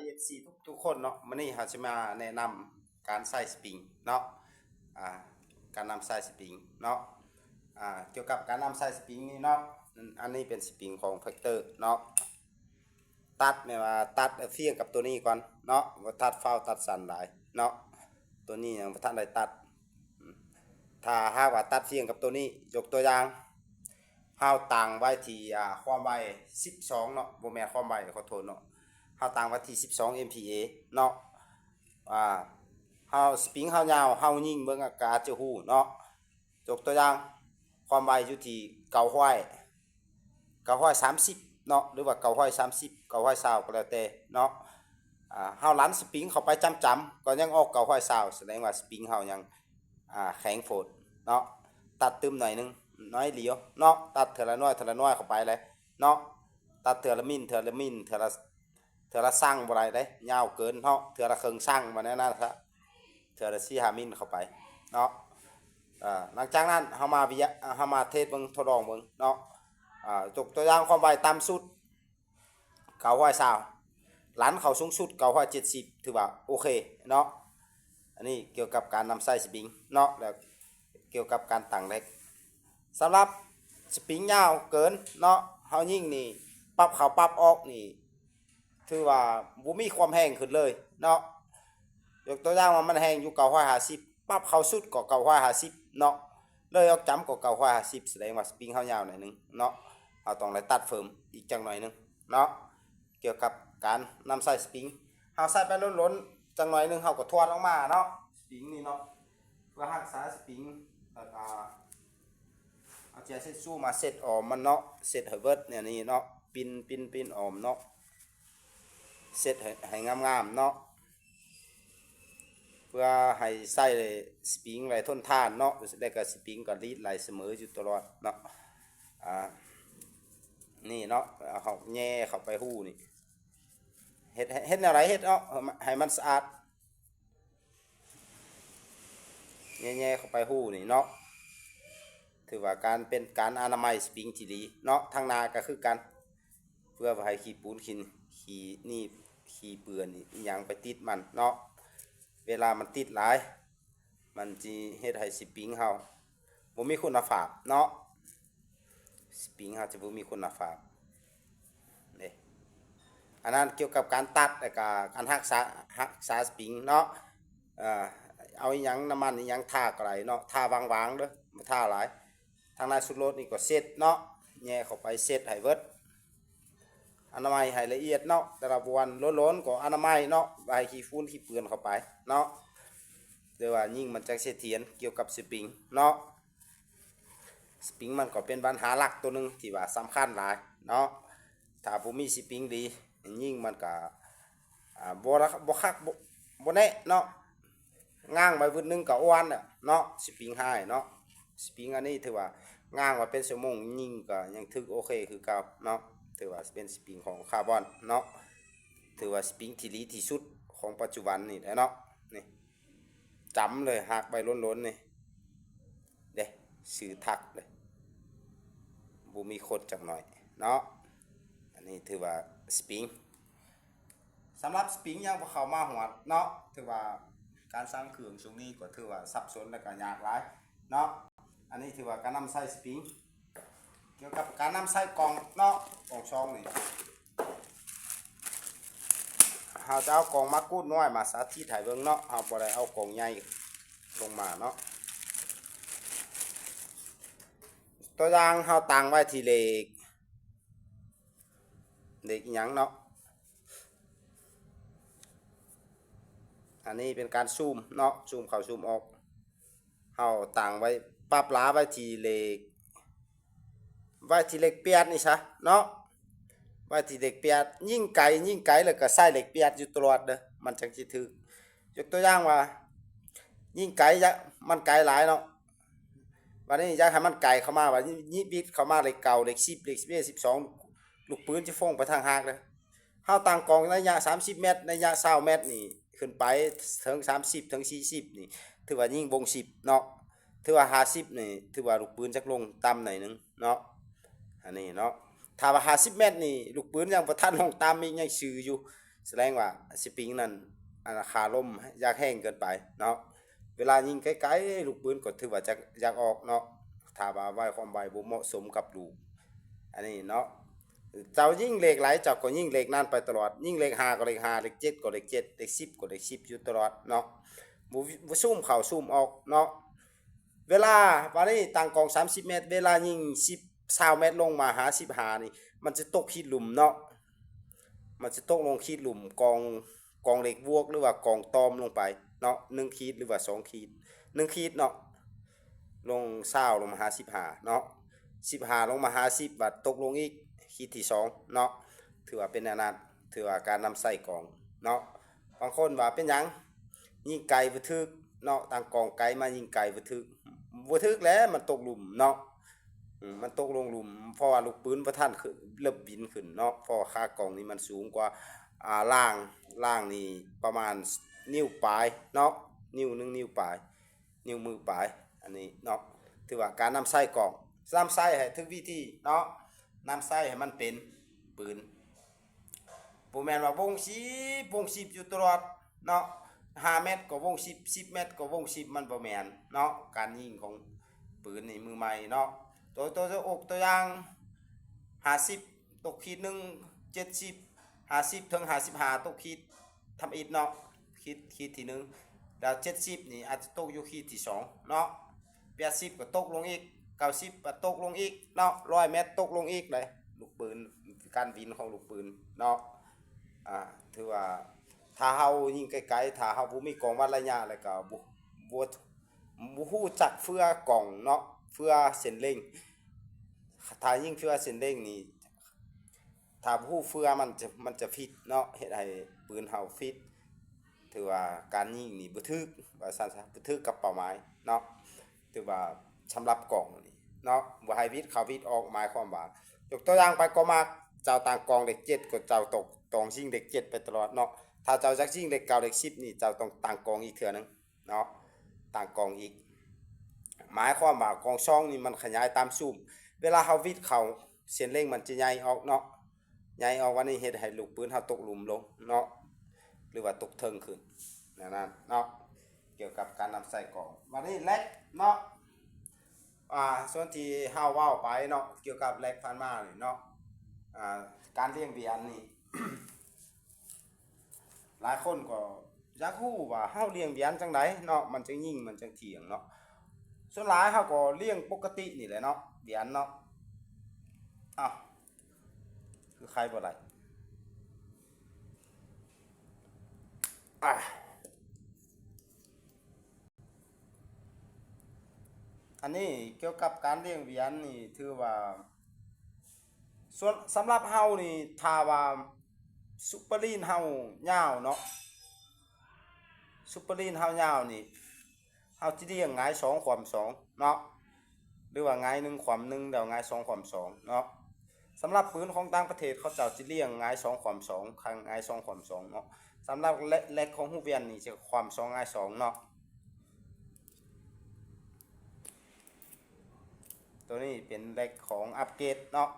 PFC ทุกคนเนาะมื้อนี้เราจะมาแนะนำการใส่สปริงเนาะอ่าการนำใส่สปริงเนาะเกี่ยวกับการนำใส่สปริงนี่เนาะอันนี้เป็นสปริงของแฟกเตอร์เนาะตัดเนี่ยว่าตัดเฟียงกับตัวนี้ก่อนเนาะว่าตัดเฝ้าตัดสันหลายเนาะตัวนี้ยังบ่ทันได้ตัดถ้าหากว่าตัดเฟียงกับตัวนี้ยกตัวอย่างเฮาตั้งไว้ที่ความไว12เนาะบ่แม่นความไวขอโทษเนาะเฮาตั้งไว้ที่12 MPa เนาะเฮาสปริงเฮายาวเฮายิงเบิ่งอากาศจะฮู้เนาะยกตัวอย่างความไวอยู่ที่930เนาะหรือว่า930 920ก็แล้วแต่เนาะเฮาลันสปริงเข้าไปจำก็ยังออก920แสดงว่าสปริงเฮายังแข็งโพดเนาะตัดตึมหน่อยนึงน้อยเดียวเนาะตัดเทื่อละน้อยเข้าไปเลยเนาะตัดเทื่อละมิลเทื่อละสั่งบ่ได้เด้ยาวเกินเนาะเทื่อละครึ่งสั่งบ่แน่นอนซะเทื่อละ4-5มิลเข้าไปเนาะหลังจากนั้นเฮามาเทสเบิ่งทดลองเบิ่งเนาะยกตัวอย่างความไวต่ำสุด920ลันเข้าสูงสุด970ถือว่าโอเคเนาะอันนี้เกี่ยวกับการนำใส่สปริงเนาะแล้วเกี่ยวกับการตั้งเล็กสำหรับสปริงยาวเกินเนาะเฮายิงนี่ปรับเข้าปรับออกนี่ถือว่าบ่มีความแห้งขึ้นเลยเนาะยกตัวอย่างว่ามันแห้งอยู่950ปรับเข้าสุดก็950เนาะเลยออกจำก็950แสดงว่าสปริงเฮายาวหน่อยนึงเนาะเฮาต้องได้ตัดเฟิร์มอีกจังหน่อยนึงเนาะเกี่ยวกับการนำใส่สปริงเฮาใส่ไปล้นๆจังหน่อยนึงเฮาก็ทวดออกมาเนาะสปริงนี่เนาะเพื่อรักษาสปริงแล้วก็เอาเซ็ตสู้มาเซ็ตออมมันเนาะเซ็ตให้เบิดเนี่ยนี่เนาะปินออมเนาะเซ็ตให้งามๆเนาะเพื่อให้ใส่สปริงไว้ทนทานเนาะแล้วก็สปริงก็รีดไหลเสมออยู่ตลอดเนาะนี่เนาะเอาแง่เข้าไปหู้นี่เฮ็ดอะไรเฮ็ดเนาะให้มันสะอาดแง่เข้าไปหู้นี่เนาะถือว่าการเป็นการอนามัยสปริงที่ดีเนาะทางนาก็คือกันเพื่อให้ขี้ปูนขี้นี่ขี้เปื้อนนี่หยังไปติดมันเนาะเวลามันติดหลายมันสิเฮ็ดให้สปริงเฮาบ่มีคุณภาพเนาะสปริงเฮาจะบ่มีคุณภาพนี่อันนั้นเกี่ยวกับการตัดแล้วก็การรักษาสปริงเนาะเอาอีหยังน้ำมันอีหยังทาก็ได้เนาะทาวางๆเด้อบ่ทาหลายทางในสุดรถนี่ก็เซ็ตเนาะแย่เข้าไปเซ็ตให้เบิดอนามัยให้ละเอียดเนาะแต่ละวันล้นๆก็อนามัยเนาะใบขี้ฝุ่นขี้เปื้อนเข้าไปเนาะเดี๋ยวว่ายิ่งมันจังเสถียรเกี่ยวกับสปริงเนาะสปริงมันก็เป็นปัญหาหลักตัวนึงที่ว่าสำคัญหลายเนาะถ้าบ่มีสปริงดียิ่งมันก็บ่คักบ่แน่เนาะง้างไปวืดนึงก็อ้วนเนาะสปริงไฮเนาะสปริงอันนี้ถือว่าง้างว่าเป็นชั่วโมงยิ่งก็ยังถึกโอเคคือเก่าเนาะถือว่าเป็นสปริงของคาร์บอนเนาะถือว่าสปริงที่ดีที่สุดของปัจจุบันนี่เนาะนี่จำเลยหักไปล้นๆนี่เด้สื่อทักเลยบ่มีโคตรจักหน่อยเนาะอันนี้ถือว่าสปริงสำหรับสปริงยังบ่เข้ามาหัวเนาะถือว่าการสร้างเครื่องช่วงนี้ก็ถือว่าซับซ้อนและก็ยากหลายเนาะอันนี้ถือว่าการนำใส่สปริงเกี่ยวกับการนำใส่กล่องเนาะกล่องช่องนี่เราจะเอากล่องมากูดน้อยมาสาธิตให้เบิ่งเนาะเราบ่ได้เอากล่องใหญ่ลงมาเนาะตัวอย่างเราตั้งไว้ที่เหล็กหยังเนาะอันนี้เป็นการซูมเนาะซูมเข้าซูมออกเราตั้งไว้ปรับล้าไว้ที่เหล็กเปียดนี่ซะเนาะไว้ที่เหล็กเปียดยิ่งไกลแล้วก็ใส่เหล็กเปียดอยู่ตลอดเด้อมันจังสิถึกยกตัวอย่างว่ายิ่งไกลมันไกลหลายเนาะวันนี้อยากให้มันไกลเข้ามาว่ายิบบิดเข้ามาเหล็กเก่าเหล็ก10เหล็ก11 12ลูกปืนจะฟ้องไปทางหากเด้อเฮาตั้งกองระยะ30เมตรระยะ20เมตรนี่ขึ้นไปถึง30ถึง40นี่ถือว่ายิงวง10เนาะถือว่า50นี่ถือว่าลูกปืนจักลงต่ำหน่อยนึงเนาะอันนี้เนาะถ้าว่า50เมตรนี่ลูกปืนยังบ่ทันลงต่ำมียังซื่ออยู่ แสดงว่าสปริงนั้นขาลมอยากแห้งเกินไปเนาะเวลายิงไกลๆลูกปืนก็ถือว่าจะอยากออกเนาะถ้าว่าไว้ความไวบ่เหมาะสมกับลูกอันนี้เนาะเจ้ายิ่งเลขไหลเจ้าก็ยิ่งเลขนั้นไปตลอดยิ่งเลข5ก็เลข5เลข7ก็เลข7เลข10ก็เลข10อยู่ตลอดเนาะบ่ซูมเข้าซูมออกเนาะเวลาวันนี้ตั้งกอง30เมตรเวลายิง10 20เมตรลงมาหา15นี่มันจะตกขีดหลุมเนาะมันจะตกลงขีดหลุมกองเหล็กบวกหรือว่ากองตอมลงไปเนาะ1ขีดหรือว่า2ขีด1ขีดเนาะลง20ลงมาหา15เนาะ15ลงมาหา10บัดตกลงอีกขีดที่2เนาะถือว่าเป็นอันนั้นถือว่าการนำใส่กองเนาะบางคนว่าเป็นหยังยิงไกลบ่ถึกเนาะตั้งกองไกลมายิงไกลบ่ถึกแล้วมันตกหลุมเนาะมันตกลงหลุมเพราะว่าลูกปืนบ่ทันขึ้นเริ่มบินขึ้นเนาะเพราะค่ากองนี้มันสูงกว่าล่างนี่ประมาณนิ้วปลายเนาะนิ้ว1นิ้วปลายนิ้วมือปลายอันนี้เนาะถือว่าการนำใส่กองนำใส่ให้ถึกวิธีเนาะนำใส่ให้มันเป็นปืนบ่แม่นว่าวง10อยู่ตลอดเนาะ5เมตรก็วง10เมตรก็วง10มันบ่แม่นเนาะการยิงของปืนนี่มือใหม่เนาะตัวอย่าง50ตกขีดหนึ่ง7050ถึง55ตกขีดทำอิฐเนาะขีดที่1แล้ว70นี่อาจจะตกอยู่ขีดที่2เนาะ80ก็ตกลงอีก90ก็ตกลงอีกเนาะ100เมตรตกลงอีกเลยลูกปืนการบินของลูกปืนเนาะถือว่าถ้าเฮายิงไกลๆถ้าเฮาบ่มีกองวัดระยะแล้วก็บ่ฮู้จักเฟือกองเนาะเฟือเส้นเล็งถ้ายิงเฟือเส้นเล็งนี่ถ้าบ่ฮู้เฟือมันจะฟิตเนาะเฮ็ดให้ปืนเฮาฟิตถือว่าการยิงนี่บ่ถึกว่าซั่นซะบ่ถึกกับเป้าหมายเนาะถือว่าสำหรับกองนี่เนาะบ่ให้วิทย์เข้าวิทย์ออกหมายความว่ายกตัวอย่างไปก็มักเจ้าต่างกองเลข7ก็เจ้าตองยิงเลข7ไปตลอดเนาะถ้าเจ้าจักยิงเลข9เลข10นี่เจ้าต้องต่างกองอีกเทื่อนึงเนาะต่างกองอีกหมายความว่ากองช่องนี่มันขยายตามซูมเวลาเฮาวิทย์เข้าเส้นเล็งมันจะใหญ่ออกเนาะใหญ่ออกวันนี้เฮ็ดให้ลูกปืนเฮาตกหลุมลงเนาะหรือว่าตกเทิงขึ้นนั่นเนาะเกี่ยวกับการนำใส่กองวันนี้แลกเนาะส่วนที่เฮาเว้าไปเนาะเกี่ยวกับแลกผ่านมานี่เนาะการเลี้ยงเบียนนี่ หลายคนก็อยากรู้ว่าเฮาเลี้ยงเบียนจังไดเนาะมันจังยิงมันจังเถียงเนาะส่วนหลายเฮาก็เลี้ยงปกตินี่แหละเนาะเบียนเนาะอ้าวคือใครบ่ได้อันนี้เกี่ยวกับการเลี้ยงเบียนนี่ถือว่าส่วนสำหรับเฮานี่ถ้าว่าซุปเปอร์ลีนเฮายาวเนาะซุปเปอร์ลีนเฮายาวนี่เฮาสิเลี้ยงหงาย2ความ2เนาะหรือว่าหงาย1ความ1แล้วหงาย2ความ2เนาะสำหรับปืนของต่างประเทศเขาเจ้าสิเลี้ยงหงาย2ความ2ครั้งหงาย2ความ2เนาะสำหรับเล็กของฮูเวียนนี่จะความ2หงาย2เนาะตัวนี้เป็นเล็กของอัปเกรดเนาะ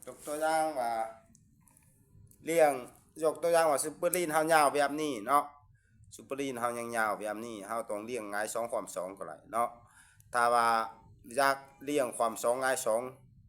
ยกตัวอย่างว่าเลี้ยงยกตัวอย่างว่าซุปเปอร์ลีนเฮายาวแบบนี้เนาะซุปเปอร์ลีนเฮายังยาวแบบนี้เฮาต้องเลี้ยงหงาย2ความ2ก็ได้เนาะถ้าว่าอยากเลี้ยงความ2หงาย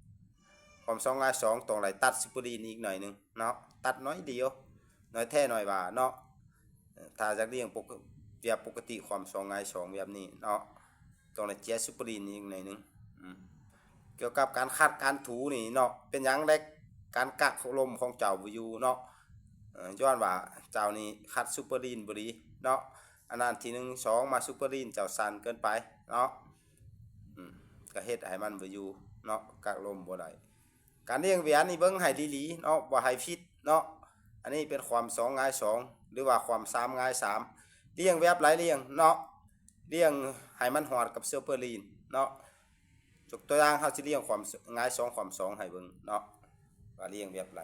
2ความ2หงาย2ต้องได้ตัดซุปเปอร์ลีนอีกหน่อยนึงเนาะตัดน้อยเดียวน้อยแท้น้อยว่าเนาะถ้าอยากเลี้ยงปกติความ2หงาย2แบบนี้เนาะต้องได้เจียซุปเปอร์ลีนอีกหน่อยนึงเกี่ยวกับการคัดการถูนี่เนาะเป็นหยังเล็กการกักลมของเจ้าบ่อยู่เนาะย้อนว่าเจ้านี่คัดซุปเปอร์ลีนบ่ดีเนาะอันนั้นที่1 2มาซุปเปอร์ลีนเจ้าสั่นเกินไปเนาะก็เฮ็ดให้มันบ่อยู่เนาะกักลมบ่ได้การเลี้ยงเวียนนี่เบิ่งให้ดีๆเนาะบ่ให้ผิดเนาะอันนี้เป็นความ2หงาย2หรือว่าความ3หงาย3เลี้ยงแบบหลายเลี้ยงเนาะเลี้ยงให้มันฮอดกับซุปเปอร์ลีนเนาะยกตัวอย่างเฮาสิเลี้ยงความหงาย2ความ2ให้เบิ่งเนาะว่าเลี้ยงแบบไร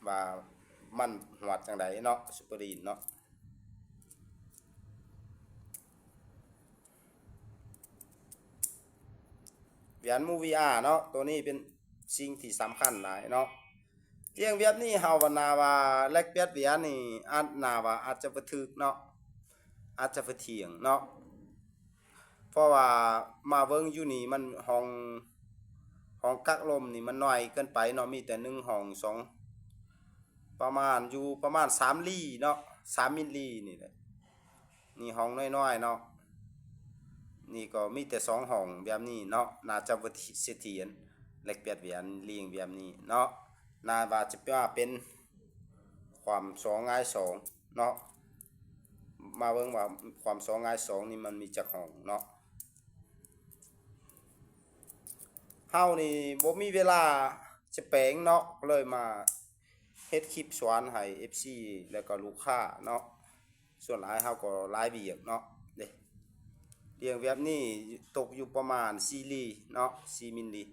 ว่ามันหวดจังไดเนาะซุปเปอร์ลีนเนาะเหรียญมูวีอาร์เนาะตัวนี้เป็นสิ่งที่สำคัญหลายเนาะ เลี้ยงแบบนี้เฮาว่านาว่าแลกเปลี่ยนเหรียญนี่อาจนาว่าอาจจะบ่ถูกเนาะอาจจะบ่เที่ยงเนาะเพราะว่ามาเบิ่งอยู่นี่มันห้องกักลมนี่มันน้อยเกินไปเนาะมีแต่1ห้อง2ประมาณอยู่ประมาณ3ลี้เนาะ3มิลลินี่แหละนี่ห้องน้อยๆเนาะนี่ก็มีแต่2ห้องแบบนี้เนาะน่าจะบ่เสถียรแลกเปลี่ยนเหรียญเลี้ยงแบบนี้เนาะน่าว่าจะเป็นความ2ง่าย2เนาะมาเบิ่งว่าความ2ง่าย2นี่มันมีจักห้องเนาะเฮานี่บ่มีเวลาจะแปลงเนาะเลยมาเฮ็ดคลิปสอนให้ FC แล้วก็ลูกค้าเนาะส่วนหลายเฮาก็หลายเวียกเนาะเด้เลี้ยงแบบนี้ตกอยู่ประมาณ4ลีเนาะ4มิลลิ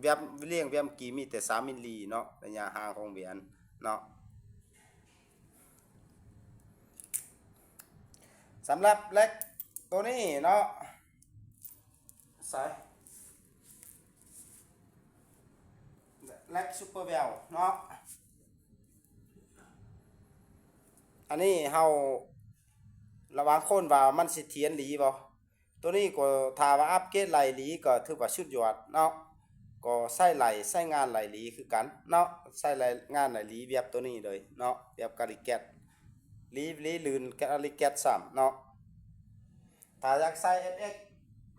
แบบเลี้ยงแบบกี่มีแต่3มิลลิเนาะระยะห่างของเวียนเนาะสำหรับเล็กตัวนี้เนาะใส่เล็กซูเปอร์เวลเนาะอันนี้เฮาระวังคนว่ามันสิเถียนหลีบ่ตัวนี้ก็ถ้าว่าอัปเกรดไหลหลีก็ถือว่าสุดยอดเนาะก็ใช้ไหลใช้งานไหลหลีคือกันเนาะใช้ไหลงานไหลหลีแบบตัวนี้เลยเนาะแบบกาลิแกตหลีลื่นกาลิแกต3เนาะถ้าอยากใส่ FX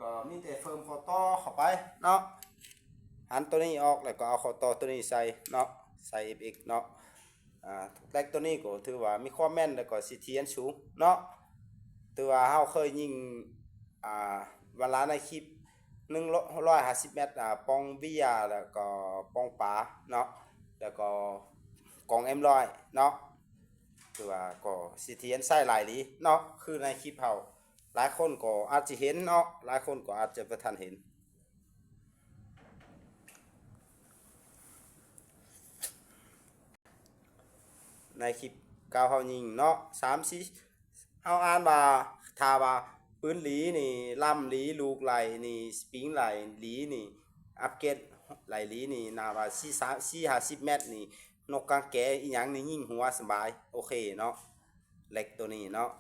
ก็มีแต่เฟิร์มข้อต่อเข้าไปเนาะหันตัวนี้ออกแล้วก็เอาข้อต่อตัวนี้ใส่เนาะใส่ FX เนาะแรกตัวนี้ก็ถือว่ามีความแม่นแล้วก็สิเทียนสูงเนาะถือว่าเฮาเคยยิงเวลาในคลิป150 เมตรปองวิยาแล้วก็ปองปาเนาะแล้วก็กอง M100 เนาะถือว่าก็สิเทียนใส่หลายหลีเนาะคือในคลิปเฮาหลายคนก็อาจจะเห็นเนาะหลายคนก็อาจจะบ่ทันเห็นในคลิปเก่าเฮายิงเนาะ3 4เฮาอ่านว่าถ้าว่าปืนหลีนี่ลำหลีลูกไหลนี่สปริงไหลหลีนี่อัปเกรดไหลหลีนี่น่าว่า4 50 เมตรนี่นกกางแกอีหยังนี่ยิงหัวสบายโอเคเนาะเล็กตัวนี้เนาะ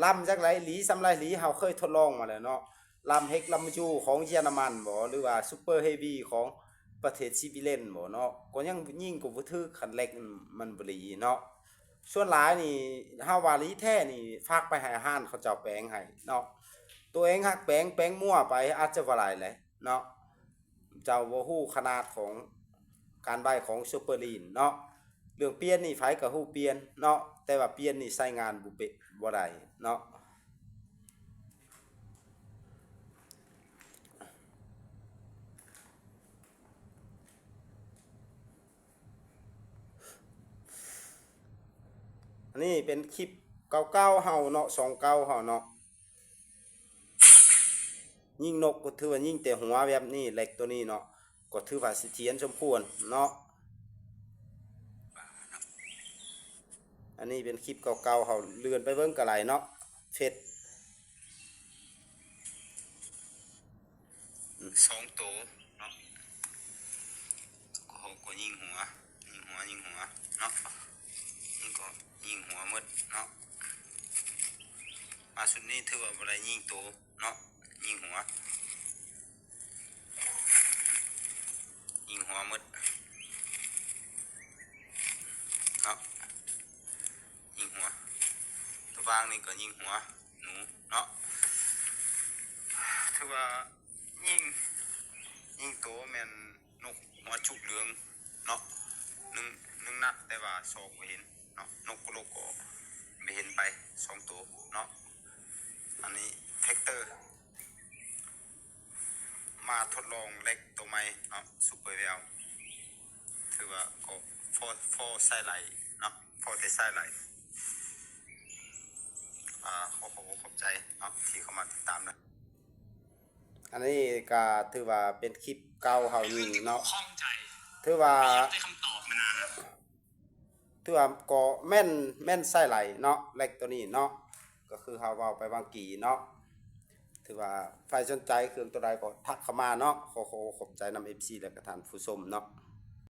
ลำจักไหลหลีสำไรหลีเฮาเคยทดลองมาแล้วเนาะลำเฮกลำจูของเยอรมันบ่หรือว่าซุปเปอร์เฮฟวี่ของประเทศสวีเดนบ่เนาะก็ยังยิงก็บ่ถึกคันเล็กมันบ่หลีเนาะส่วนหลายนี่เฮาว่าหลีแท้นี่ฝากไปให้อาหารเขาเจ้าแปลงให้เนาะตัวเองฮักแปลงมั่วไปอาจจะบ่หลายแหละเนาะเจ้าบ่ฮู้ขนาดของการใบของซุปเปอร์ลีนเนาะเรื่องเปลี่ยนนี่ไผก็ฮู้เปลี่ยนเนาะแต่ว่าเปลี่ยนนี่ใช้งานบ่เป๊ะบ่ได้เนาะอันนี้เป็นคลิปเก่าๆเฮาเนาะ29เฮาเนาะยิงนกก็ถือว่ายิงแต่หัวแบบนี้เล็กตัวนี้เนาะก็ถือว่าสิเถียรสมควรเนาะอันนี้เป็นคลิปเก่าๆเฮาเลื่อนไปเบิ่งก็หลายเนาะเฟซ2ตัวเนาะก็ยิงหัวเนาะนี่ก็ยิงหัวหมดเนาะมาสุดนี้ถือว่าบ่ได้ยิงตัวเนาะยิงหัวหมดเนาะยิงหัวตัวบางนี่ก็ยิงหัวหนูเนาะถือว่ายิงตัวแม่นนกหัวจุกเหลืองเนาะหนึ่งนัดแต่ว่าสองบ่เห็นเนาะนกกระโลกก็ไม่เห็นไป2ตัวเนาะอันนี้แท็กเตอร์มาทดลองเล็กตัวใหม่เนาะซูเปอร์เวลถือว่าก็ฟอไซไลเนาะฟอเตไซไลขอบใจเนาะที่เข้ามาติดตามนะอันนี้ก็ถือว่าเป็นคลิปเก่าเฮายิงเนาะถือว่าได้คำตอบมานานถือว่าก็แม่นไส้ไหลเนาะเล็กตัวนี้เนาะก็คือเฮาเว้าไปบางกี่เนาะ ถือว่าใครสนใจเครื่องตัวใดก็ทักเข้ามาเนาะขอบใจนำ FC และก็ท่านผู้ชมเนาะ